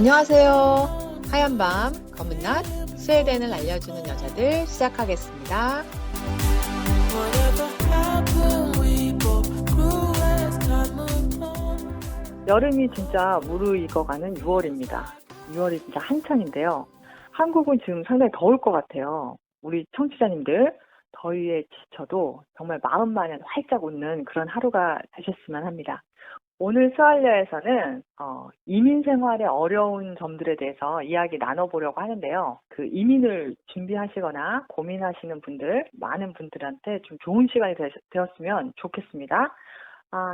안녕하세요. 하얀 밤, 검은 낮, 스웨덴을 알려주는 여자들 시작하겠습니다. 여름이 진짜 무르익어가는 6월입니다. 6월이 진짜 한창인데요. 한국은 지금 상당히 더울 것 같아요. 우리 청취자님들 더위에 지쳐도 정말 마음만은 활짝 웃는 그런 하루가 되셨으면 합니다. 오늘 스왈려에서는 이민 생활의 어려운 점들에 대해서 이야기 나눠보려고 하는데요. 그 이민을 준비하시거나 고민하시는 분들, 많은 분들한테 좀 좋은 시간이 되었으면 좋겠습니다.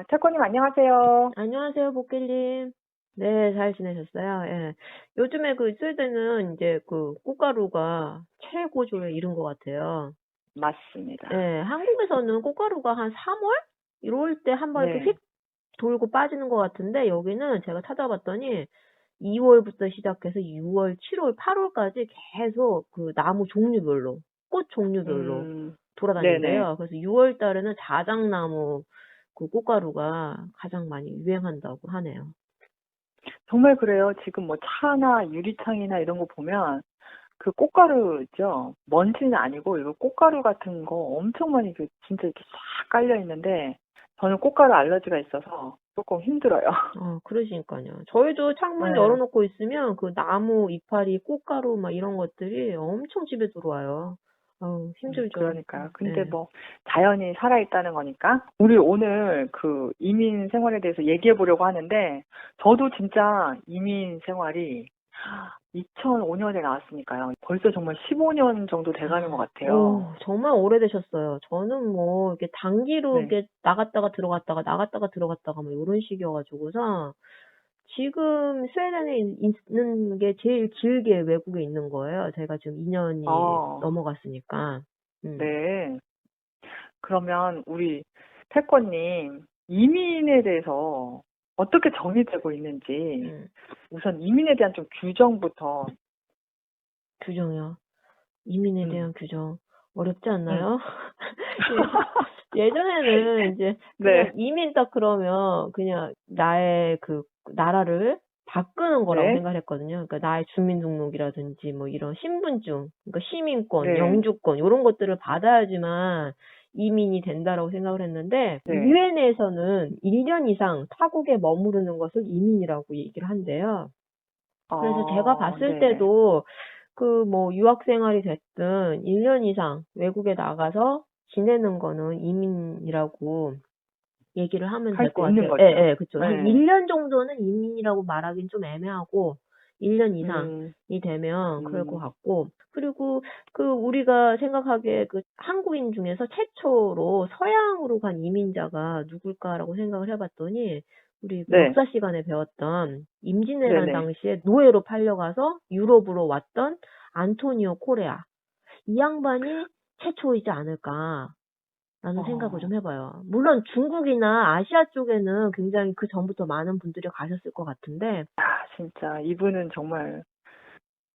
태권님 안녕하세요. 안녕하세요, 복길님. 네, 잘 지내셨어요? 예. 요즘에 스웨덴은 이제 꽃가루가 최고조에 이른 것 같아요. 맞습니다. 예, 한국에서는 꽃가루가 한 3월? 이럴 때 한번 이렇게 네. 휙 돌고 빠지는 것 같은데, 여기는 제가 찾아봤더니 2월부터 시작해서 6월, 7월, 8월까지 계속 나무 종류별로, 꽃 종류별로 네네. 돌아다닌대요. 그래서 6월 달에는 자작나무 꽃가루가 가장 많이 유행한다고 하네요. 정말 그래요. 지금 뭐 차나 유리창이나 이런 거 보면 그 꽃가루 있죠. 먼지는 아니고 이거 꽃가루 같은 거 엄청 많이 진짜 이렇게 싹 깔려 있는데 저는 꽃가루 알러지가 있어서 조금 힘들어요. 그러시니까요. 저희도 창문 네. 열어놓고 있으면 나무 이파리, 꽃가루 막 이런 것들이 엄청 집에 들어와요. 힘들죠. 그러니까요. 근데 네. 뭐 자연이 살아있다는 거니까 우리 오늘 그 이민 생활에 대해서 얘기해 보려고 하는데 저도 진짜 이민 생활이 2005년에 나왔으니까요. 벌써 정말 15년 정도 돼가는 것 같아요. 정말 오래되셨어요. 저는 이렇게 단기로 네. 이렇게 나갔다가 들어갔다가 뭐 이런 식이어가지고서 지금 스웨덴에 있는 게 제일 길게 외국에 있는 거예요. 제가 지금 2년이 넘어갔으니까. 네. 그러면 우리 태권님 이민에 대해서 어떻게 정의되고 있는지 우선 이민에 대한 좀 규정부터. 규정이요. 이민에 대한 규정. 어렵지 않나요? 예전에는 이제 그냥 네. 이민 딱 그러면 그냥 나의 나라를 바꾸는 거라고 네. 생각했거든요. 그러니까 나의 주민등록이라든지 뭐 이런 신분증, 그러니까 시민권, 네. 영주권 이런 것들을 받아야지만 이민이 된다라고 생각을 했는데 네. 유엔에서는 1년 이상 타국에 머무르는 것을 이민이라고 얘기를 한대요. 그래서 제가 봤을 네네. 때도 유학 생활이 됐든 1년 이상 외국에 나가서 지내는 거는 이민이라고 얘기를 하면 할 될 수 것 있는 같아요. 거죠. 예, 그쵸. 한 네. 1년 정도는 이민이라고 말하긴 좀 애매하고, 1년 이상이 되면 그럴 것 같고, 그리고 우리가 생각하기에 한국인 중에서 최초로 서양으로 간 이민자가 누굴까라고 생각을 해봤더니, 우리 네. 역사 시간에 배웠던 임진왜란 네네. 당시에 노예로 팔려가서 유럽으로 왔던 안토니오 코레아. 이 양반이 최초이지 않을까. 라는 생각을 좀 해봐요. 물론 중국이나 아시아 쪽에는 굉장히 그 전부터 많은 분들이 가셨을 것 같은데. 진짜 이분은 정말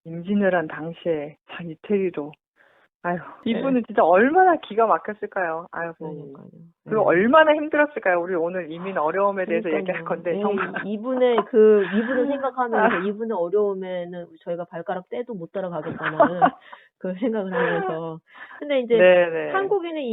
임진왜란 당시에 이태리로 이분은 진짜 얼마나 기가 막혔을까요? 그러니까요. 그리고 얼마나 힘들었을까요? 우리 오늘 이민 어려움에 대해서 얘기할 건데 정말. 이분을 생각하면서 이분의 어려움에는 저희가 발가락 떼도 못 따라가겠다는 그 생각을 하면서. 근데 이제 네네. 한국인의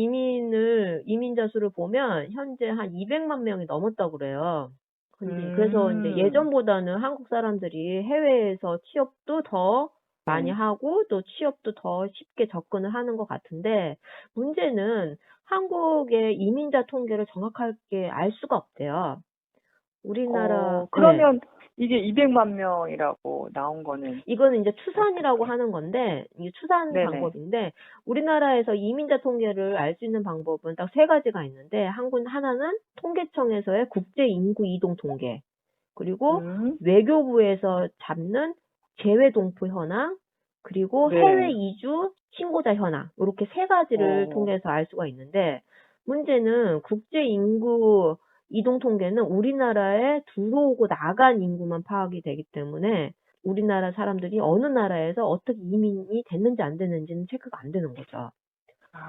이민자 수를 보면 현재 한 200만 명이 넘었다고 그래요. 근데 그래서 이제 예전보다는 한국 사람들이 해외에서 취업도 더 많이 하고 또 취업도 더 쉽게 접근을 하는 것 같은데, 문제는 한국의 이민자 통계를 정확하게 알 수가 없대요. 우리나라 그러면 이게 200만 명이라고 나온 거는 이거는 이제 추산이라고 하는 건데, 이게 추산 네네. 방법인데, 우리나라에서 이민자 통계를 알 수 있는 방법은 딱 3가지가 있는데, 하나는 통계청에서의 국제 인구 이동 통계, 그리고 외교부에서 잡는 재외 동포 현황, 그리고 네. 해외 이주 신고자 현황, 이렇게 3가지를 통해서 알 수가 있는데, 문제는 국제 인구 이동 통계는 우리나라에 들어오고 나간 인구만 파악이 되기 때문에 우리나라 사람들이 어느 나라에서 어떻게 이민이 됐는지 안 됐는지는 체크가 안 되는 거죠.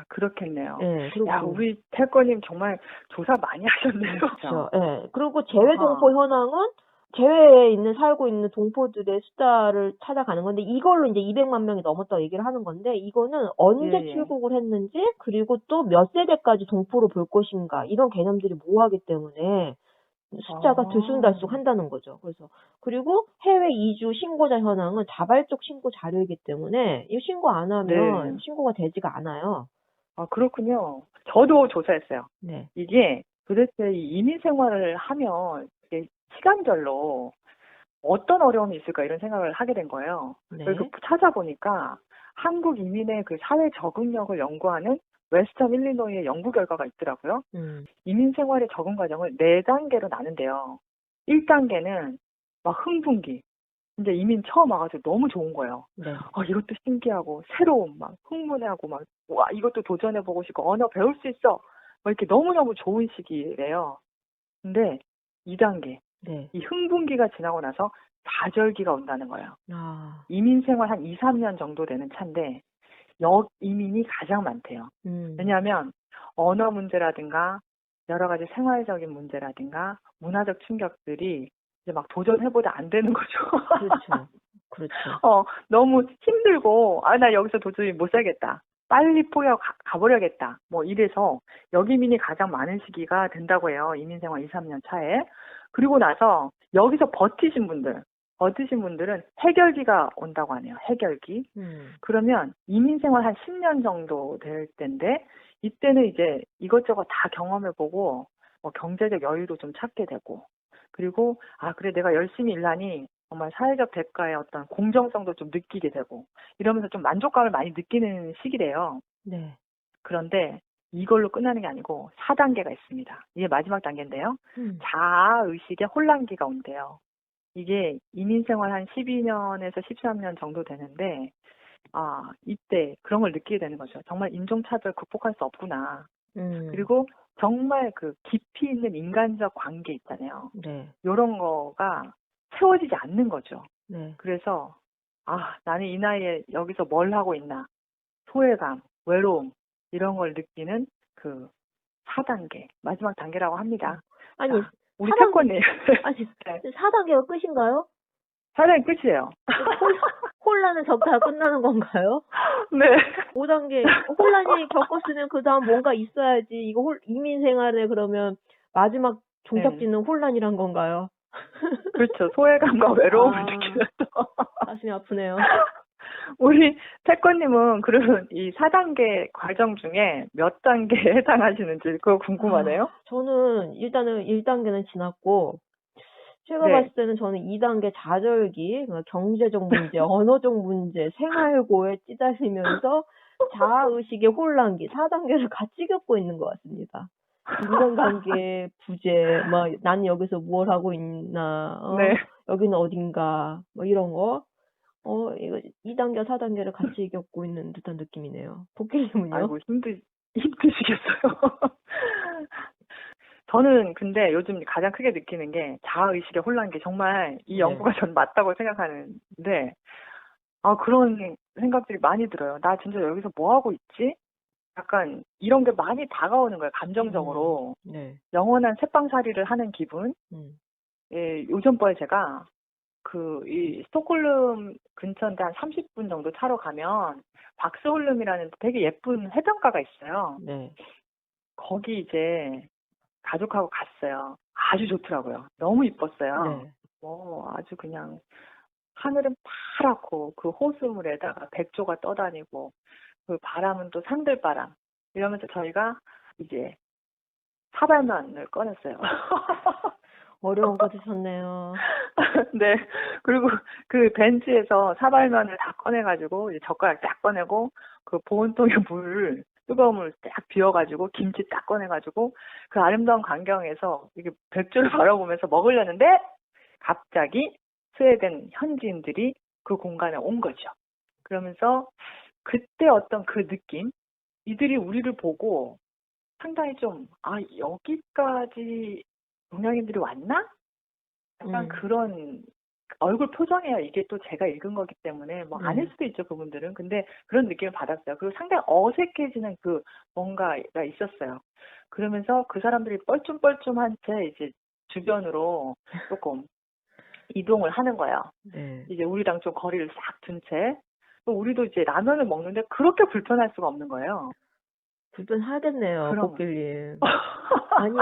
그렇겠네요. 예, 그리고 우리 태권님 정말 조사 많이 하셨네요. 그렇죠. 예. 그리고 재외 동포 현황은 제외에 있는 살고 있는 동포들의 숫자를 찾아가는 건데 이걸로 이제 200만 명이 넘었다고 얘기를 하는 건데 이거는 언제 예, 예. 출국을 했는지 그리고 또 몇 세대까지 동포로 볼 것인가 이런 개념들이 모호하기 때문에 숫자가 들쑥날쑥 한다는 거죠. 그래서 그리고 해외 이주 신고자 현황은 자발적 신고 자료이기 때문에 이 신고 안 하면 네. 신고가 되지가 않아요. 아, 그렇군요. 저도 조사했어요. 네. 이게 도대체 이 이민 생활을 하면 이게 시간별로 어떤 어려움이 있을까 이런 생각을 하게 된 거예요. 네. 그래서 찾아보니까 한국 이민의 그 사회 적응력을 연구하는 웨스턴 일리노이의 연구 결과가 있더라고요. 이민 생활의 적응 과정을 4단계로 나눈대요. 1단계는 막 흥분기. 이제 이민 처음 와가지고 너무 좋은 거예요. 네. 이것도 신기하고 새로운 막 흥분하고 막 와 이것도 도전해보고 싶고 언어 배울 수 있어. 막 이렇게 너무너무 좋은 시기래요. 근데 2단계 네. 이 흥분기가 지나고 나서 좌절기가 온다는 거예요. 아. 이민 생활 한 2, 3년 정도 되는 차인데 역이민이 가장 많대요. 왜냐하면 언어 문제라든가 여러 가지 생활적인 문제라든가 문화적 충격들이 이제 막 도전해보다 안 되는 거죠. 그렇죠. 그렇죠. 너무 힘들고 나 여기서 도저히 못 살겠다. 빨리 포기하고 가버려야겠다. 뭐 이래서 역이민이 가장 많은 시기가 된다고 해요. 이민 생활 2, 3년 차에. 그리고 나서 여기서 버티신 분들은 해결기가 온다고 하네요. 해결기. 그러면 이민 생활 한 10년 정도 될 때인데 이때는 이제 이것저것 다 경험해보고 뭐 경제적 여유도 좀 찾게 되고 그리고 그래 내가 열심히 일하니 정말 사회적 대가의 어떤 공정성도 좀 느끼게 되고 이러면서 좀 만족감을 많이 느끼는 시기래요. 네. 그런데 이걸로 끝나는 게 아니고 4단계가 있습니다. 이게 마지막 단계인데요. 자아의식의 혼란기가 온대요. 이게 이민 생활 한 12년에서 13년 정도 되는데 이때 그런 걸 느끼게 되는 거죠. 정말 인종차별 극복할 수 없구나. 그리고 정말 그 깊이 있는 인간적 관계 있잖아요. 네. 이런 거가 채워지지 않는 거죠. 네. 그래서 나는 이 나이에 여기서 뭘 하고 있나. 소외감, 외로움 이런 걸 느끼는 그 4단계 마지막 단계라고 합니다. 아니 자, 우리 태권님. 아니 네. 4단계가 끝인가요? 4단계 끝이에요. 혼란을 겪다가 끝나는 건가요? 네. 5단계 혼란이 겪었으면 그 다음 뭔가 있어야지. 이거 이민 생활에 그러면 마지막 종착지는 혼란이란 건가요? 그렇죠. 소외감과 외로움을 느끼면서. 가슴이 아프네요. 우리 태권님은 그러면 이 4단계 과정 중에 몇 단계에 해당하시는지 그거 궁금하네요. 저는 일단은 1단계는 지났고 제가 네. 봤을 때는 저는 2단계 좌절기, 그러니까 경제적 문제, 언어적 문제, 생활고에 찌달리면서 자아의식의 혼란기 4단계를 같이 겪고 있는 것 같습니다. 인간관계 부재, 난 여기서 뭘 하고 있나, 네. 여기는 어딘가, 이런 거. 이거 2단계, 4단계를 같이 겪고 있는 듯한 느낌이네요. 복길님은요? 아이고, 힘드시겠어요. 저는 근데 요즘 가장 크게 느끼는 게 자아의식의 혼란기. 정말 이 연구가 전 맞다고 생각하는데, 그런 생각들이 많이 들어요. 나 진짜 여기서 뭐 하고 있지? 약간 이런 게 많이 다가오는 거예요. 감정적으로. 네. 영원한 새빵살이를 하는 기분. 예, 요즘번에 제가 이 스톡홀름 근처인데 한 30분 정도 차로 가면 박스홀름이라는 되게 예쁜 해변가가 있어요. 네. 거기 이제 가족하고 갔어요. 아주 좋더라고요. 너무 이뻤어요. 네. 아주 그냥 하늘은 파랗고 그 호수물에다가 백조가 떠다니고 그 바람은 또 산들바람 이러면서 저희가 이제 사발면을 꺼냈어요. 어려운 거 드셨네요. 네. 그리고 그 벤치에서 사발면을 다 꺼내가지고 이제 젓가락 딱 꺼내고 그 보온통에 뜨거운 물 딱 비워가지고 김치 딱 꺼내가지고 그 아름다운 광경에서 이게 백조를 바라보면서 먹으려는데 갑자기 스웨덴 현지인들이 그 공간에 온 거죠. 그러면서 그때 어떤 그 느낌, 이들이 우리를 보고 상당히 좀 여기까지 동양인들이 왔나? 약간 그런 얼굴 표정이야. 이게 또 제가 읽은 거기 때문에 아닐 수도 있죠, 그분들은. 근데 그런 느낌을 받았어요. 그리고 상당히 어색해지는 그 뭔가가 있었어요. 그러면서 그 사람들이 뻘쭘뻘쭘한 채 이제 주변으로 조금 이동을 하는 거예요. 네. 이제 우리랑 좀 거리를 싹 둔 채. 또 우리도 이제 라면을 먹는데 그렇게 불편할 수가 없는 거예요. 불편하겠네요, 그럼. 복길님. 아니,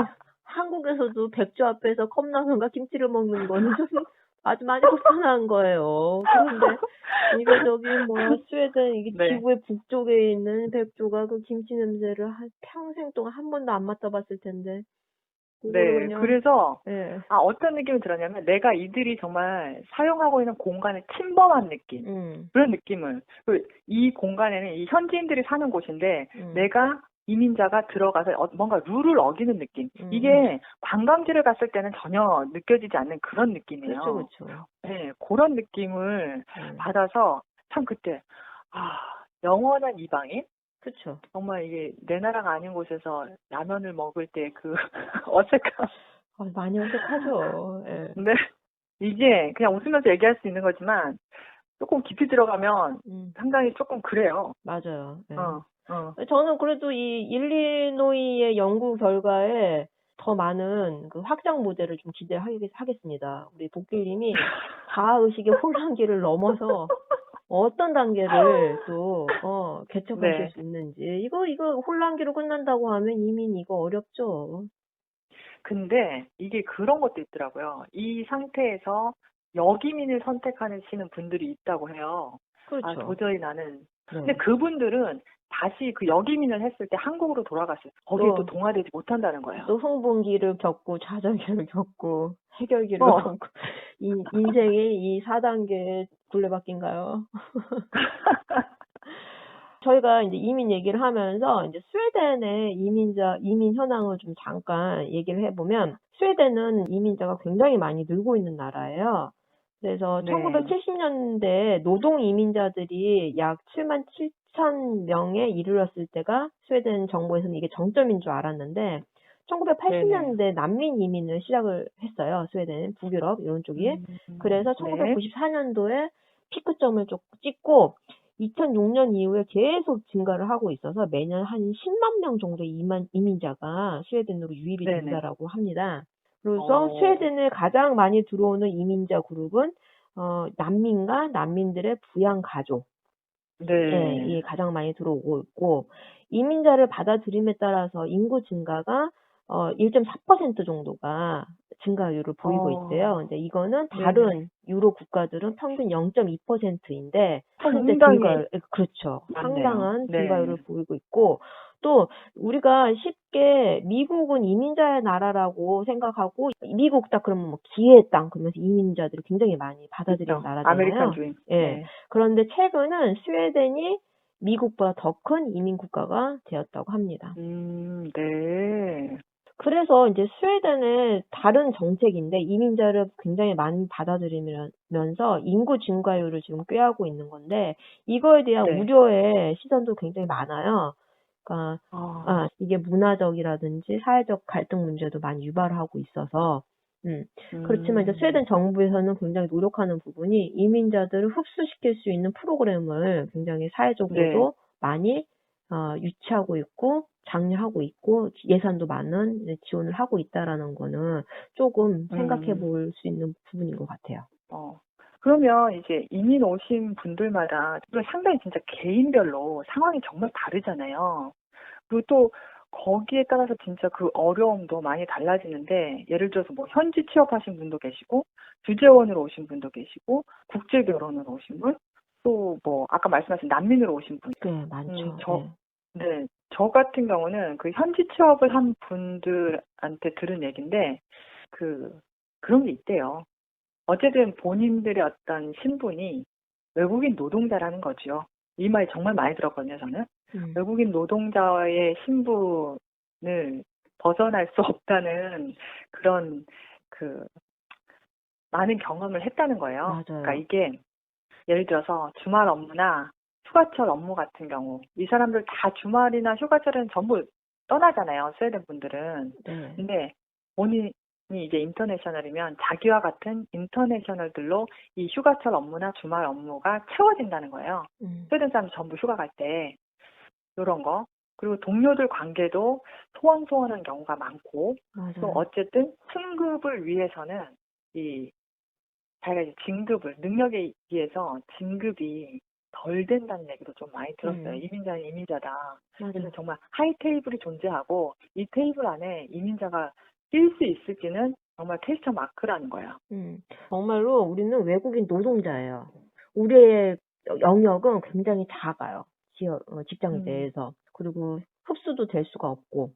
한국에서도 백주 앞에서 컵라면과 김치를 먹는 거는 좀 아주 많이 불편한 거예요. 그런데 이게 저기 뭐 스웨덴 이게 네. 지구의 북쪽에 있는 백조가 그 김치 냄새를 평생 동안 한 번도 안 맡아봤을 텐데 그거를 네. 그냥 그래서 예. 어떤 느낌이 들었냐면 내가 이들이 정말 사용하고 있는 공간을 침범한 느낌. 그런 느낌을. 이 공간에는 이 현지인들이 사는 곳인데 내가 이민자가 들어가서 뭔가 룰을 어기는 느낌. 이게 관광지를 갔을 때는 전혀 느껴지지 않는 그런 느낌이에요. 그렇죠. 네, 그런 느낌을 받아서 참 그때 영원한 이방인? 그렇죠. 정말 이게 내 나라가 아닌 곳에서 라면을 먹을 때 그 어색함. 많이 어색하죠. 예. 근데 이게 그냥 웃으면서 얘기할 수 있는 거지만 조금 깊이 들어가면 상당히 조금 그래요. 맞아요. 예. 저는 그래도 이 일리노이의 연구 결과에 더 많은 그 확장 모델을 좀 기대하겠습니다. 우리 복길님이 자아의식의 혼란기를 넘어서 어떤 단계를 또 개척하실 네. 수 있는지 이거 혼란기로 끝난다고 하면 이민 이거 어렵죠. 근데 이게 그런 것도 있더라고요. 이 상태에서 역이민을 선택하시는 분들이 있다고 해요. 그렇죠. 도저히 나는. 근데 그분들은 다시 그 역이민을 했을 때 한국으로 돌아갔을 때 거기에 또 동화되지 못한다는 거예요. 또 흥분기를 겪고 좌절기를 겪고 해결기를 겪고 인생의 이 4단계의 굴레바퀴인가요? 저희가 이제 이민 얘기를 하면서 이제 스웨덴의 이민 현황을 좀 잠깐 얘기를 해보면 스웨덴은 이민자가 굉장히 많이 늘고 있는 나라예요. 그래서 네. 1970년대 노동 이민자들이 약 7만 7천 명에 이르렀을 때가 스웨덴 정부에서는 이게 정점인 줄 알았는데 1980년대 난민 이민을 시작을 했어요. 스웨덴, 북유럽 이런 쪽이. 그래서 1994년도에 피크점을 좀 찍고 2006년 이후에 계속 증가를 하고 있어서 매년 한 10만 명 정도 이민자가 스웨덴으로 유입이 된다라고 합니다. 그래서 스웨덴에 가장 많이 들어오는 이민자 그룹은 난민과 난민들의 부양 가족. 네, 이게 가장 많이 들어오고 있고 이민자를 받아들임에 따라서 인구 증가가 1.4% 정도가 증가율을 보이고 있대요. 근데 이거는 다른 유로 국가들은 평균 0.2%인데 그렇죠. 상당한 증가율을 보이고 있고 또 우리가 쉽게 미국은 이민자의 나라라고 생각하고 미국 딱 그러면 뭐 기회의 땅 그러면서 이민자들이 굉장히 많이 받아들이는 나라잖아요. 아메리칸 주의. 예. 그런데 최근은 스웨덴이 미국보다 더 큰 이민 국가가 되었다고 합니다. 네. 그래서 이제 스웨덴의 다른 정책인데 이민자를 굉장히 많이 받아들이면서 인구 증가율을 지금 꾀하고 있는 건데 이거에 대한 우려의 시선도 굉장히 많아요. 그러니까 이게 문화적이라든지 사회적 갈등 문제도 많이 유발하고 있어서 그렇지만 이제 스웨덴 정부에서는 굉장히 노력하는 부분이 이민자들을 흡수시킬 수 있는 프로그램을 굉장히 사회적으로도 많이 유치하고 있고 장려하고 있고 예산도 많은 지원을 하고 있다라는 거는 조금 생각해 볼 수 있는 부분인 것 같아요. 그러면 이제 이민 오신 분들마다 상당히 진짜 개인별로 상황이 정말 다르잖아요. 그리고 또 거기에 따라서 진짜 그 어려움도 많이 달라지는데 예를 들어서 뭐 현지 취업하신 분도 계시고 주재원으로 오신 분도 계시고 국제 결혼으로 오신 분 또 뭐 아까 말씀하신 난민으로 오신 분. 네, 많죠. 저 같은 경우는 그 현지 취업을 한 분들한테 들은 얘기인데 그런 게 있대요. 어쨌든 본인들의 어떤 신분이 외국인 노동자라는 거죠. 이 말 정말 많이 들었거든요, 저는. 외국인 노동자의 신분을 벗어날 수 없다는 그런 많은 경험을 했다는 거예요. 맞아요. 그러니까 이게 예를 들어서 주말 업무나 휴가철 업무 같은 경우 이 사람들 다 주말이나 휴가철은 전부 떠나잖아요. 스웨덴 분들은. 근데 본인이 이제 인터내셔널이면 자기와 같은 인터내셔널들로 이 휴가철 업무나 주말 업무가 채워진다는 거예요. 스웨덴 사람 전부 휴가 갈 때 이런 거. 그리고 동료들 관계도 소원소원한 경우가 많고 또 어쨌든 승급을 위해서는 이 자기가 이제 진급을, 능력에 비해서 진급이 덜 된다는 얘기도 좀 많이 들었어요. 이민자는 이민자다. 맞아. 그래서 정말 하이 테이블이 존재하고 이 테이블 안에 이민자가 낄 수 있을지는 정말 퀘스천 마크라는 거예요. 정말로 우리는 외국인 노동자예요. 우리의 영역은 굉장히 작아요. 직장 내에서. 그리고 흡수도 될 수가 없고.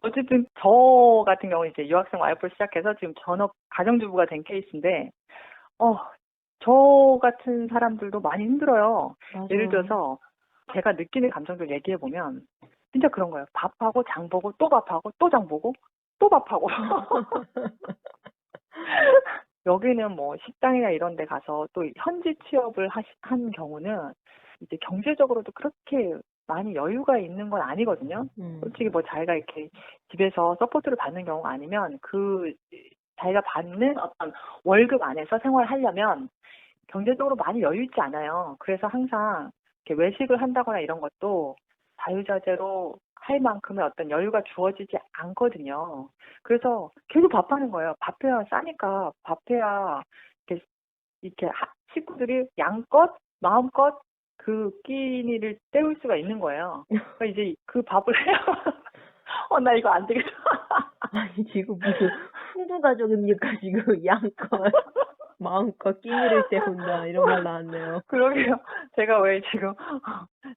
어쨌든 저 같은 경우 이제 유학생 와이프를 시작해서 지금 전업 가정주부가 된 케이스인데, 저 같은 사람들도 많이 힘들어요. 맞아. 예를 들어서 제가 느끼는 감정들 얘기해 보면 진짜 그런 거예요. 밥하고 장 보고 또 밥하고 또 장 보고 또 밥하고. 여기는 뭐 식당이나 이런 데 가서 또 현지 취업을 한 경우는 이제 경제적으로도 그렇게 많이 여유가 있는 건 아니거든요. 솔직히 뭐 자기가 이렇게 집에서 서포트를 받는 경우가 아니면 그 자기가 받는 어떤 월급 안에서 생활하려면 경제적으로 많이 여유 있지 않아요. 그래서 항상 이렇게 외식을 한다거나 이런 것도 자유자재로 할 만큼의 어떤 여유가 주어지지 않거든요. 그래서 계속 밥하는 거예요. 밥해야 싸니까 밥해야 이렇게 식구들이 양껏 마음껏 그 끼니를 때울 수가 있는 거예요. 그러니까 이제 그 밥을 해야 나 이거 안 되겠다. 아니 지금 무슨 풍부 가족입니까 지금 양껏 마음껏 끼니를 때운다 이런 말 나왔네요. 그러게요. 제가 왜 지금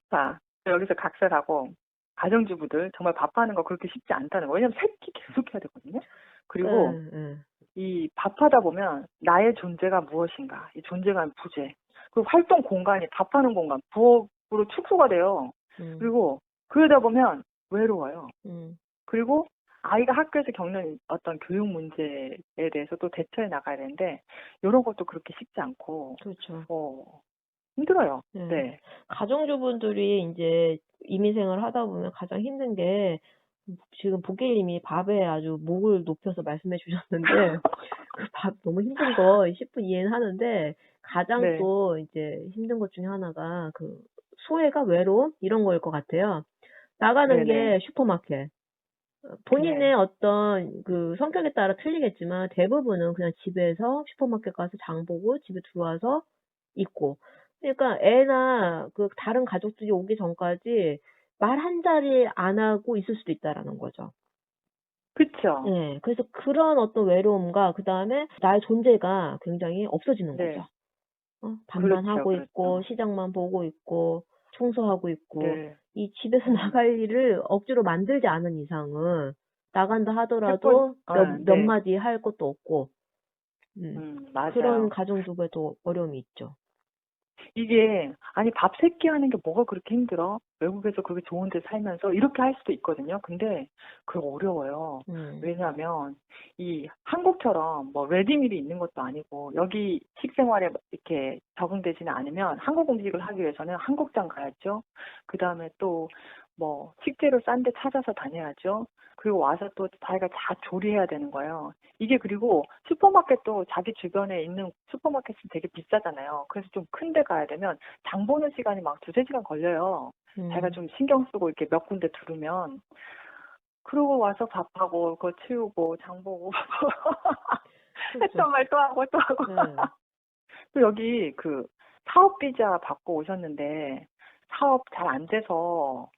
자 여기서 각설하고 가정주부들 정말 밥하는 거 그렇게 쉽지 않다는 거. 왜냐면 새끼 계속 해야 되거든요. 그리고 이 밥하다 보면 나의 존재가 무엇인가, 이 존재감 부재, 그리고 활동 공간이 밥하는 공간, 부엌으로 축소가 돼요. 그리고 그러다 보면 외로워요. 그리고 아이가 학교에서 겪는 어떤 교육 문제에 대해서 또 대처해 나가야 되는데 이런 것도 그렇게 쉽지 않고 그렇죠. 힘들어요. 네. 가정주부들이 이제 이민생활을 하다 보면 가장 힘든 게 지금 복길님이 밥에 아주 목을 높여서 말씀해 주셨는데 그 밥 너무 힘든 거 10분 이해는 하는데 가장 네. 또 이제 힘든 것 중에 하나가 그 소외가 외로움 이런 거일 것 같아요. 나가는 게 슈퍼마켓. 본인의 어떤 그 성격에 따라 틀리겠지만 대부분은 그냥 집에서 슈퍼마켓 가서 장 보고 집에 들어와서 있고. 그러니까 애나 그 다른 가족들이 오기 전까지 말 한 자리 안 하고 있을 수도 있다라는 거죠. 그렇죠. 네, 그래서 그런 어떤 외로움과 그 다음에 나의 존재가 굉장히 없어지는 거죠. 밥만 그렇죠, 하고 그렇죠. 있고 시장만 보고 있고 청소하고 있고 네. 이 집에서 나갈 일을 억지로 만들지 않은 이상은 나간다 하더라도 몇 마디 할 것도 없고 맞아요. 그런 가정주부에도 어려움이 있죠. 이게 아니 밥 세끼 하는 게 뭐가 그렇게 힘들어? 외국에서 그렇게 좋은 데 살면서 이렇게 할 수도 있거든요. 근데 그거 어려워요. 왜냐하면 이 한국처럼 뭐 레디밀이 있는 것도 아니고 여기 식생활에 이렇게 적응되지는 않으면 한국 음식을 하기 위해서는 한국장 가야죠. 그 다음에 또 뭐 식재료 싼 데 찾아서 다녀야죠. 그리고 와서 또 자기가 다 조리해야 되는 거예요. 이게 그리고 슈퍼마켓도 자기 주변에 있는 슈퍼마켓은 되게 비싸잖아요. 그래서 좀 큰 데 가야 되면 장 보는 시간이 막 2-3시간 걸려요. 자기가 좀 신경 쓰고 이렇게 몇 군데 두르면. 그러고 와서 밥하고 그거 치우고 장 보고 했던 말 또 하고 또 하고. 또 여기 그 사업 비자 받고 오셨는데 사업 잘 안 돼서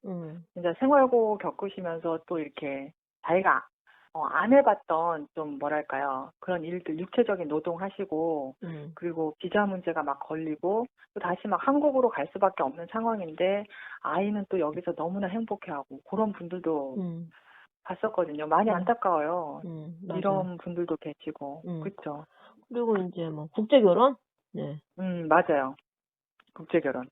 진짜 생활고 겪으시면서 또 이렇게 자기가 안 해봤던 좀 뭐랄까요 그런 일들 육체적인 노동하시고 그리고 비자 문제가 막 걸리고 또 다시 막 한국으로 갈 수밖에 없는 상황인데 아이는 또 여기서 너무나 행복해하고 그런 분들도 봤었거든요. 많이 안타까워요. 이런 분들도 계시고 그렇죠. 그리고 이제 뭐 국제결혼? 네. 맞아요. 국제결혼.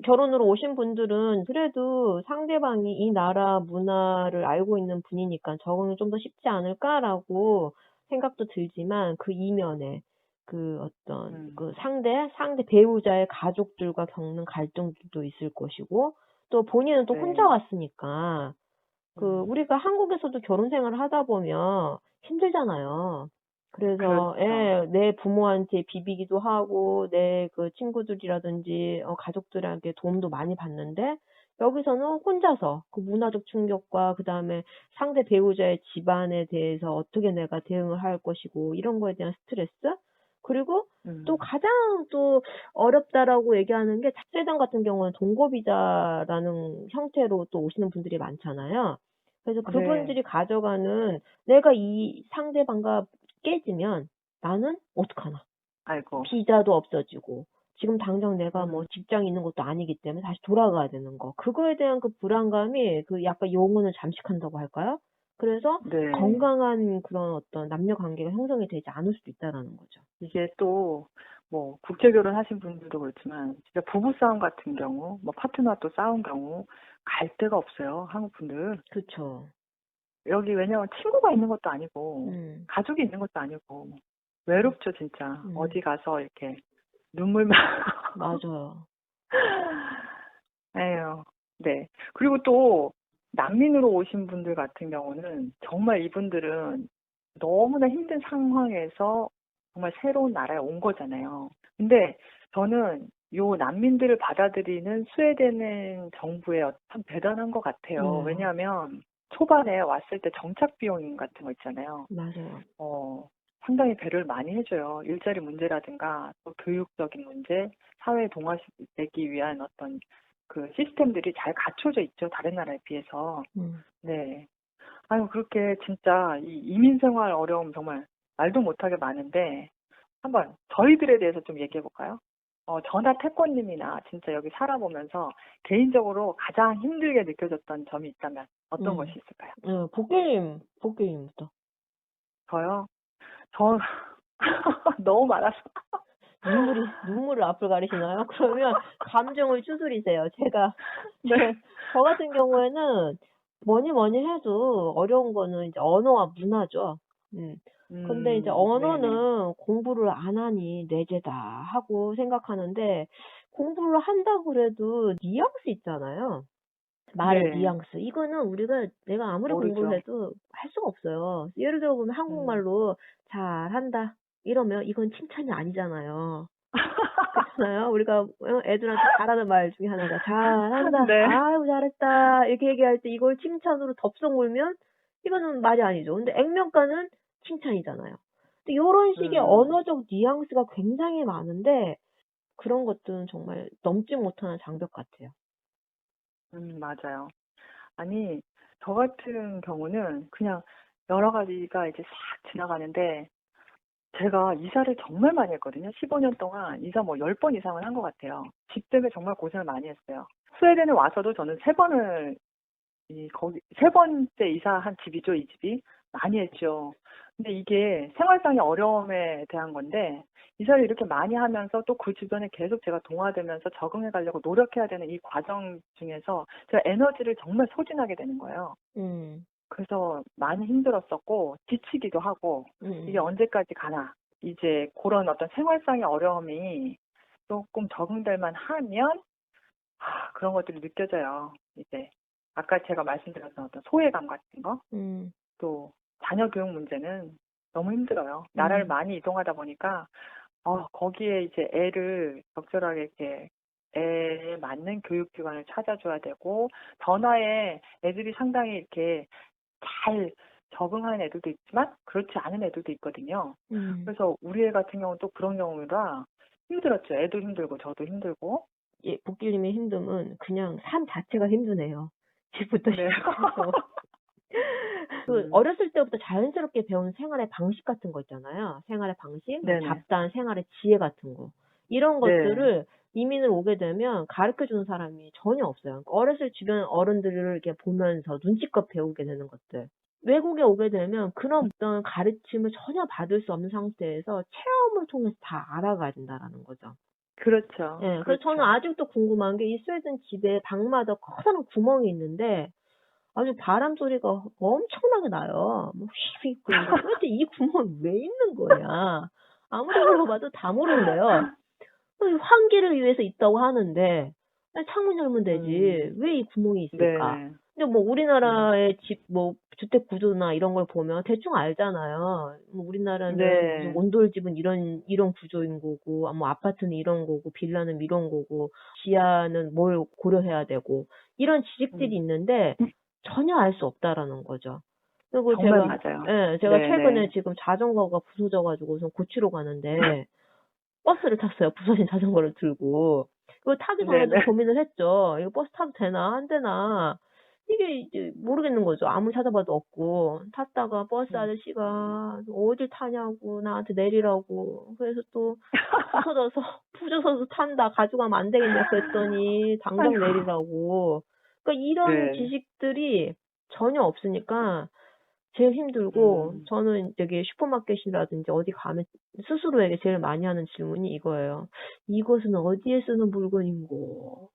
결혼으로 오신 분들은 그래도 상대방이 이 나라 문화를 알고 있는 분이니까 적응이 좀 더 쉽지 않을까라고 생각도 들지만 그 이면에 그 어떤 그 상대 배우자의 가족들과 겪는 갈등도 있을 것이고 또 본인은 또 혼자 왔으니까 그 우리가 한국에서도 결혼 생활을 하다 보면 힘들잖아요. 그래서 그렇죠. 내 부모한테 비비기도 하고 내 그 친구들이라든지 가족들한테 도움도 많이 받는데 여기서는 혼자서 그 문화적 충격과 그다음에 상대 배우자의 집안에 대해서 어떻게 내가 대응을 할 것이고 이런 거에 대한 스트레스 그리고 또 음. 가장 또 어렵다라고 얘기하는 게 작세장 같은 경우는 동거비자라는 형태로 또 오시는 분들이 많잖아요. 그래서 네. 그분들이 가져가는 내가 이 상대방과 깨지면 나는 어떡하나. 아이고. 비자도 없어지고 지금 당장 내가 뭐 음. 직장이 있는 것도 아니기 때문에 다시 돌아가야 되는 거. 그거에 대한 그 불안감이 그 약간 영혼을 잠식한다고 할까요? 그래서 네. 건강한 그런 어떤 남녀 관계가 형성이 되지 않을 수도 있다라는 거죠. 이게 또 뭐 국제 결혼하신 분들도 그렇지만 진짜 부부싸움 같은 경우, 뭐 파트너와 또 싸운 경우 갈 데가 없어요. 한국 분들. 그쵸. 여기 왜냐면 친구가 있는 것도 아니고 음. 가족이 있는 것도 아니고 외롭죠, 진짜. 음. 어디 가서 이렇게 눈물만 맞아요. 에휴. 네. 그리고 또 난민으로 오신 분들 같은 경우는 정말 이분들은 너무나 힘든 상황에서 정말 새로운 나라에 온 거잖아요. 근데 저는 요 난민들을 받아들이는 스웨덴의 정부의 참 대단한 것 같아요. 네. 왜냐하면 초반에 왔을 때 정착 비용 같은 거 있잖아요. 맞아요. 상당히 배려를 많이 해줘요. 일자리 문제라든가 또 교육적인 문제, 사회에 동화되기 위한 어떤 그 시스템들이 잘 갖춰져 있죠. 다른 나라에 비해서. 음. 네. 아유, 그렇게 진짜 이 이민 생활 어려움 정말 말도 못하게 많은데 한번 저희들에 대해서 좀 얘기해 볼까요? 저나 태권님이나 진짜 여기 살아보면서 개인적으로 가장 힘들게 느껴졌던 점이 있다면 어떤 것이 있을까요? 복귀님부터. 저요? 저 너무 많아서. 눈물을 앞을 가리시나요? 그러면 감정을 추스리세요. 네. 저 같은 경우에는 뭐니 해도 어려운 거는 이제 언어와 문화죠. 근데 이제 네네. 언어는 공부를 안 하니 내재다 하고 생각하는데 공부를 한다고 그래도 뉘앙스 있잖아요. 말의 네. 뉘앙스. 이거는 내가 아무리 공부를 모르죠. 해도 할 수가 없어요. 예를 들어 보면 음. 한국말로 잘한다 이러면 이건 칭찬이 아니잖아요. 그렇잖아요. 우리가 애들한테 잘하는 말 중에 하나가 잘한다. 네. 아유 잘했다. 이렇게 얘기할 때 이걸 칭찬으로 덥석 물면 이거는 말이 아니죠. 근데 액면가는 칭찬이잖아요. 근데 요런 식의 음. 언어적 뉘앙스가 굉장히 많은데 그런 것들은 정말 넘지 못하는 장벽 같아요. 맞아요. 아니, 저 같은 경우는 그냥 여러 가지가 이제 싹 지나가는데 제가 이사를 정말 많이 했거든요. 15년 동안 이사 뭐 10번 이상을 한 것 같아요. 집 때문에 정말 고생을 많이 했어요. 스웨덴에 와서도 저는 세 번째 이사한 집이죠, 이 집이. 많이 했죠. 근데 이게 생활상의 어려움에 대한 건데, 이사를 이렇게 많이 하면서 또 그 주변에 계속 제가 동화되면서 적응해 가려고 노력해야 되는 이 과정 중에서 제가 에너지를 정말 소진하게 되는 거예요. 음. 그래서 많이 힘들었었고, 지치기도 하고, 이게 음. 언제까지 가나. 이제 그런 어떤 생활상의 어려움이 조금 적응될 만하면, 그런 것들이 느껴져요. 이제 아까 제가 말씀드렸던 어떤 소외감 같은 거, 음. 또 자녀 교육 문제는 너무 힘들어요. 나라를 음. 많이 이동하다 보니까 거기에 이제 애를 적절하게 이렇게 애에 맞는 교육기관을 찾아줘야 되고 변화에 애들이 상당히 이렇게 잘 적응하는 애들도 있지만 그렇지 않은 애들도 있거든요. 음. 그래서 우리 애 같은 경우는 또 그런 경우라 힘들었죠. 애도 힘들고 저도 힘들고. 예, 복길님의 힘듦은 그냥 삶 자체가 힘드네요. 집부터 네. 시작해서. 음, 어렸을 때부터 자연스럽게 배운 생활의 방식 같은 거 있잖아요. 생활의 방식, 뭐 네네. 잡다한 생활의 지혜 같은 거. 이런 네. 것들을 이민을 오게 되면 가르쳐 주는 사람이 전혀 없어요. 그러니까 어렸을 주변 어른들을 이렇게 보면서 눈치껏 배우게 되는 것들. 외국에 오게 되면 그런 어떤 가르침을 전혀 받을 수 없는 상태에서 체험을 통해서 다 알아가야 된다라는 거죠. 그렇죠. 예, 그래서 저는 그렇죠. 아직도 궁금한 게 이 스웨덴 집에 방마다 커다란 구멍이 있는데 아주 바람 소리가 엄청나게 나요. 뭐 휘휘 그런데 도대체 이 구멍이 왜 있는 거냐. 아무리 물어봐도 다 모른대요. 환기를 위해서 있다고 하는데 아니, 창문 열면 되지. 음, 왜 이 구멍이 있을까? 네네. 근데 뭐 음, 우리나라의 뭐 주택 구조나 이런 걸 보면 대충 알잖아요. 뭐 우리나라는 무슨 네. 온돌집은 이런 구조인 거고, 뭐 아파트는 이런 거고, 빌라는 이런 거고, 지하는 뭘 고려해야 되고 이런 지식들이 음, 있는데 전혀 알 수 없다라는 거죠. 그리고 정말 제가, 맞아요. 예, 제가 네, 최근에 네. 지금 자전거가 부서져가지고 우선 고치러 가는데, 버스를 탔어요. 부서진 자전거를 들고. 그거 타기 네, 전에도 네. 고민을 했죠. 이거 버스 타도 되나, 안 되나. 이게 이제 모르겠는 거죠. 아무리 찾아봐도 없고. 탔다가 버스 음. 아저씨가 어딜 타냐고, 나한테 내리라고. 그래서 또 부서져서, 부서져서 탄다. 가져가면 안 되겠냐. 그랬더니, 당장 아이고. 내리라고. 그러니까 이런 네. 지식들이 전혀 없으니까, 제일 힘들고, 음. 저는 되게 슈퍼마켓이라든지 어디 가면 스스로에게 제일 많이 하는 질문이 이거예요. 이것은 어디에 쓰는 물건인고?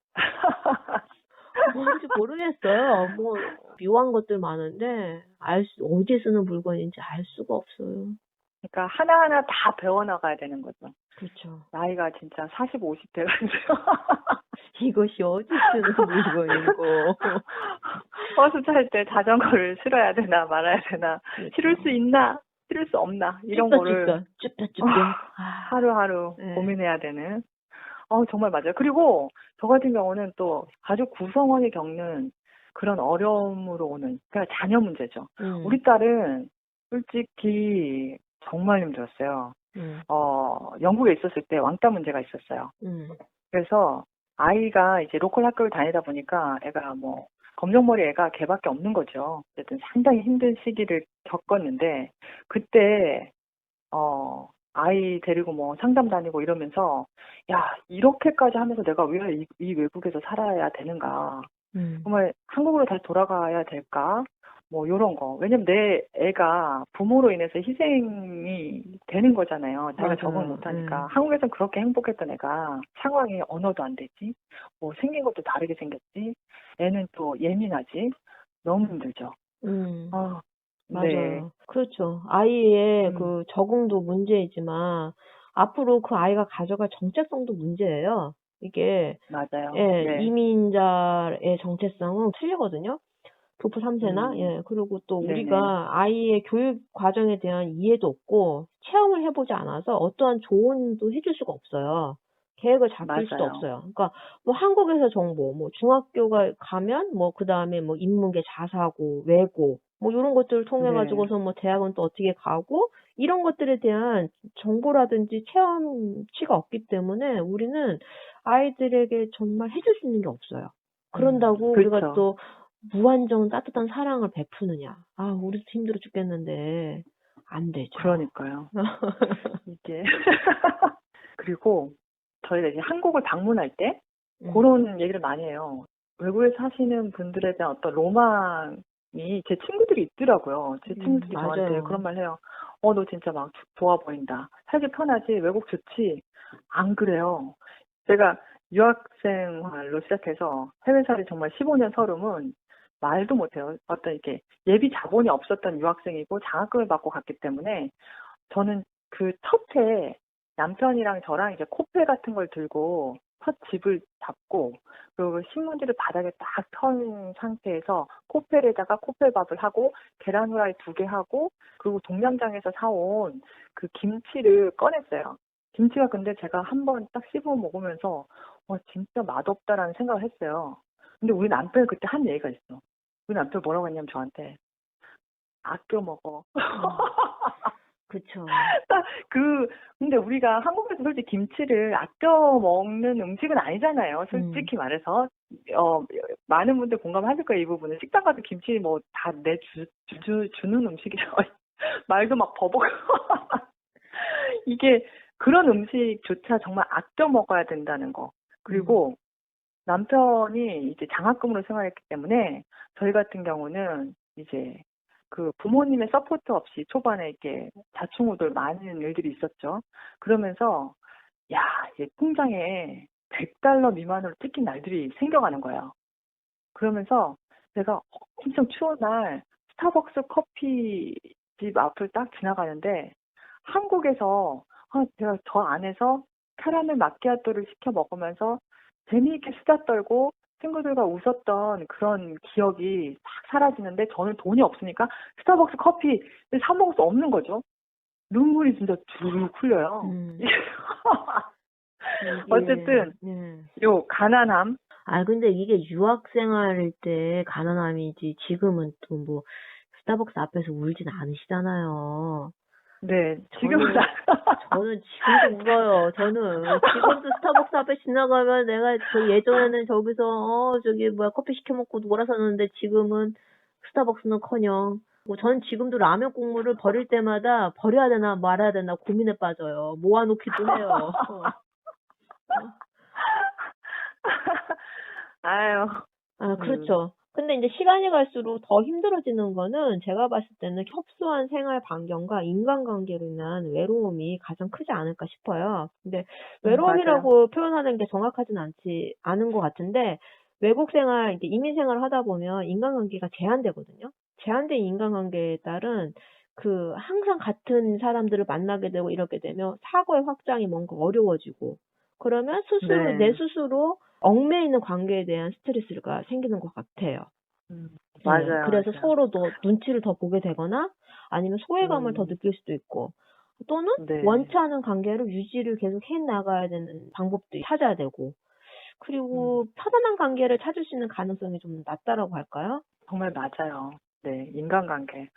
뭔지 모르겠어요. 뭐, 묘한 것들 많은데, 어디에 쓰는 물건인지 알 수가 없어요. 그러니까 하나하나 다 배워나가야 되는 거죠. 그렇죠. 나이가 진짜 40, 50 돼가지고. 이것이 어디 쓰는 물건인고. 버스 탈 때 자전거를 실어야 되나 말아야 되나, 그렇죠. 실을 수 있나, 실을 수 없나, 이런 거를 쭈뼛쭈뼛. 아, 하루하루 네. 고민해야 되는. 정말 맞아요. 그리고 저 같은 경우는 또 가족 구성원이 겪는 그런 어려움으로 오는, 그러니까 자녀 문제죠. 우리 딸은 솔직히 정말 힘들었어요. 영국에 있었을 때 왕따 문제가 있었어요. 그래서 아이가 이제 로컬 학교를 다니다 보니까 애가 뭐 검정머리 애가 걔밖에 없는 거죠. 어쨌든 상당히 힘든 시기를 겪었는데, 그때 아이 데리고 뭐 상담 다니고 이러면서, 야, 이렇게까지 하면서 내가 왜 이 외국에서 살아야 되는가? 정말 한국으로 다시 돌아가야 될까? 뭐 요런 거. 왜냐면 내 애가 부모로 인해서 희생이 되는 거잖아요. 자기가 맞아요. 적응 못하니까. 한국에서는 그렇게 행복했던 애가 상황이 언어도 안 되지. 뭐 생긴 것도 다르게 생겼지. 애는 또 예민하지. 너무 힘들죠. 아, 네. 맞아요. 그렇죠. 아이의 그 적응도 문제이지만 앞으로 그 아이가 가져갈 정체성도 문제예요. 이게 맞아요. 예, 네. 이민자의 정체성은 틀리거든요. 교포 3세나 예, 그리고 또 네네. 우리가 아이의 교육 과정에 대한 이해도 없고 체험을 해보지 않아서 어떠한 조언도 해줄 수가 없어요. 계획을 잡힐 수도 맞아요. 없어요. 그러니까 뭐 한국에서 정보, 뭐 중학교가 가면 뭐 그다음에 뭐 인문계 자사고, 외고 뭐 이런 것들을 통해 네. 가지고서 뭐 대학은 또 어떻게 가고 이런 것들에 대한 정보라든지 체험치가 없기 때문에 우리는 아이들에게 정말 해줄 수 있는 게 없어요. 그런다고 우리가 그렇죠. 또 무한정 따뜻한 사랑을 베푸느냐. 아, 우리도 힘들어 죽겠는데 안 되죠. 그러니까요. 이게 그리고 저희가 이제 한국을 방문할 때 그런 얘기를 많이 해요. 외국에 사시는 분들에 대한 어떤 로망이 제 친구들이 있더라고요. 제 친구들이 저한테 맞아요. 그런 말 해요. 너 진짜 막 좋아 보인다. 살기 편하지? 외국 좋지? 안 그래요. 제가 유학생활로 시작해서 해외살이 정말 15년 서름은 말도 못해요. 어떤 이렇게 예비 자본이 없었던 유학생이고 장학금을 받고 갔기 때문에 저는 그 첫 해에 남편이랑 저랑 이제 코페 같은 걸 들고 첫 집을 잡고, 그리고 신문지를 바닥에 딱 편 상태에서 코페에다가 코페밥을 하고 계란 후라이 2개 하고, 그리고 동양장에서 사온 그 김치를 꺼냈어요. 김치가 근데 제가 한번 딱 씹어 먹으면서 진짜 맛없다라는 생각을 했어요. 근데 우리 남편이 그때 한 얘기가 있어. 우리 남편이 뭐라고 했냐면 저한테, 아껴 먹어. 그쵸. 근데 우리가 한국에서 솔직히 김치를 아껴 먹는 음식은 아니잖아요. 솔직히 말해서. 많은 분들 공감하실 거예요, 이 부분은. 식당 가서 김치 뭐 다 주는 음식이라고. 말도 막 버벅. 이게 그런 음식조차 정말 아껴 먹어야 된다는 거. 그리고 남편이 이제 장학금으로 생활했기 때문에 저희 같은 경우는 이제 그 부모님의 서포트 없이 초반에 이렇게 자충우돌 많은 일들이 있었죠. 그러면서 이제 통장에 $100 미만으로 뜯긴 날들이 생겨가는 거예요. 그러면서 제가 엄청 추운 날 스타벅스 커피집 앞을 딱 지나가는데, 한국에서 제가 저 안에서 카라멜 마키아토를 시켜 먹으면서 재미있게 수다 떨고 친구들과 웃었던 그런 기억이 싹 사라지는데, 저는 돈이 없으니까 스타벅스 커피를 사 먹을 수 없는 거죠. 눈물이 진짜 주르륵 흘려요. 어쨌든 요 가난함. 근데 이게 유학생활일 때 가난함이지 지금은 또 뭐 스타벅스 앞에서 울진 않으시잖아요. 네, 지금은 저는 지금도 울어요. 저는 지금도 스타벅스 앞에 지나가면 내가 예전에는 저기서 저기 뭐야 커피 시켜 먹고 놀았었는데 지금은 스타벅스는커녕 저는 지금도 라면 국물을 버릴 때마다 버려야 되나 말아야 되나 고민에 빠져요. 모아놓기도 해요. 아유. 그렇죠. 근데 이제 시간이 갈수록 더 힘들어지는 거는 제가 봤을 때는 협소한 생활 반경과 인간관계로 인한 외로움이 가장 크지 않을까 싶어요. 근데 외로움이라고 표현하는 게 정확하진 않은 것 같은데 외국 생활, 이제 이민 생활을 하다 보면 인간관계가 제한되거든요. 제한된 인간관계에 따른 항상 같은 사람들을 만나게 되고 이렇게 되면 사고의 확장이 뭔가 어려워지고 그러면 내 스스로 얽매이는 관계에 대한 스트레스가 생기는 것 같아요. 맞아요. 그래서 맞아요. 서로 눈치를 더 보게 되거나 아니면 소외감을 더 느낄 수도 있고 또는 원치 않은 관계를 유지를 계속 해 나가야 되는 방법도 찾아야 되고 그리고 편안한 관계를 찾을 수 있는 가능성이 좀 낮다라고 할까요? 정말 맞아요. 네, 인간관계.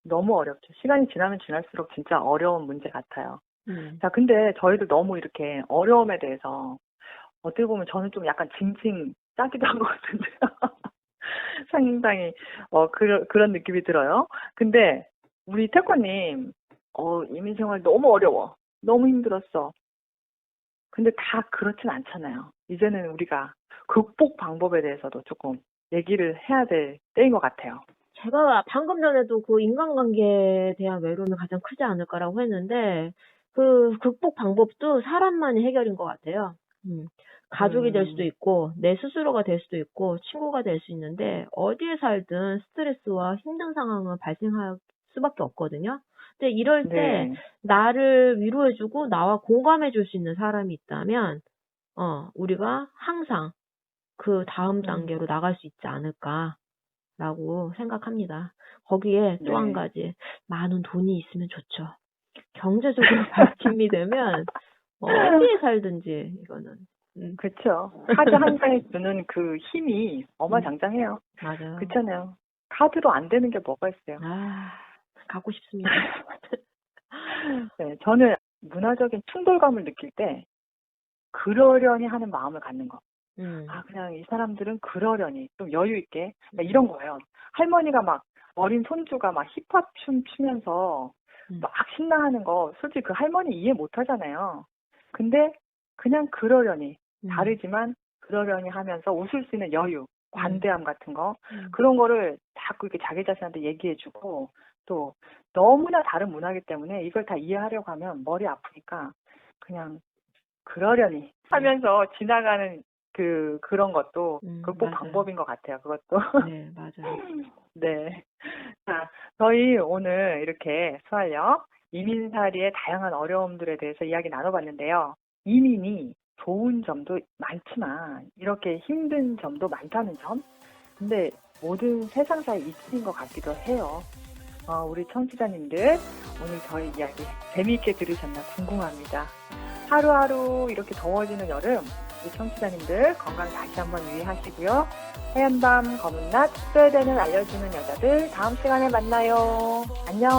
너무 어렵죠. 시간이 지나면 지날수록 진짜 어려운 문제 같아요. 자, 근데 저희도 너무 이렇게 어려움에 대해서 어떻게 보면 저는 좀 약간 징징 짜기도 한 것 같은데요. 상당히 그런 느낌이 들어요. 근데 우리 태권님 이민 생활 너무 어려워. 너무 힘들었어. 근데 다 그렇진 않잖아요. 이제는 우리가 극복 방법에 대해서도 조금 얘기를 해야 될 때인 것 같아요. 제가 방금 전에도 인간관계에 대한 외로움이 가장 크지 않을까라고 했는데 극복 방법도 사람만이 해결인 것 같아요. 가족이 될 수도 있고 내 스스로가 될 수도 있고 친구가 될 수 있는데 어디에 살든 스트레스와 힘든 상황은 발생할 수밖에 없거든요. 근데 이럴 때 나를 위로해주고 나와 공감해줄 수 있는 사람이 있다면 우리가 항상 그 다음 단계로 나갈 수 있지 않을까라고 생각합니다. 거기에 또 한 가지 많은 돈이 있으면 좋죠. 경제적으로 발전이 되면 어디에 살든지 이거는 그렇죠. 카드 한 장에 주는 그 힘이 어마장장해요. 맞아요. 그렇잖아요. 카드로 안 되는 게 뭐가 있어요. 갖고 싶습니다. 네, 저는 문화적인 충돌감을 느낄 때 그러려니 하는 마음을 갖는 거. 그냥 이 사람들은 그러려니 좀 여유 있게 이런 거예요. 할머니가 막 어린 손주가 막 힙합 춤 추면서 막 신나하는 거 솔직히 그 할머니 이해 못 하잖아요. 근데 그냥 그러려니 다르지만 그러려니 하면서 웃을 수 있는 여유, 관대함 같은 거 그런 거를 자꾸 이렇게 자기 자신한테 얘기해주고 또 너무나 다른 문화이기 때문에 이걸 다 이해하려고 하면 머리 아프니까 그냥 그러려니 하면서 지나가는 그런 것도 극복 방법인 것 같아요. 그것도. 네, 맞아요. 네. 자, 저희 오늘 이렇게 수활역 이민살이의 다양한 어려움들에 대해서 이야기 나눠봤는데요. 이민이 좋은 점도 많지만 이렇게 힘든 점도 많다는 점. 근데 모든 세상사에 이치인 것 같기도 해요. 우리 청취자님들 오늘 저희 이야기 재미있게 들으셨나 궁금합니다. 하루하루 이렇게 더워지는 여름 우리 청취자님들 건강 다시 한번 유의하시고요. 하얀 밤 검은 낮 스웨덴을 알려주는 여자들 다음 시간에 만나요. 안녕.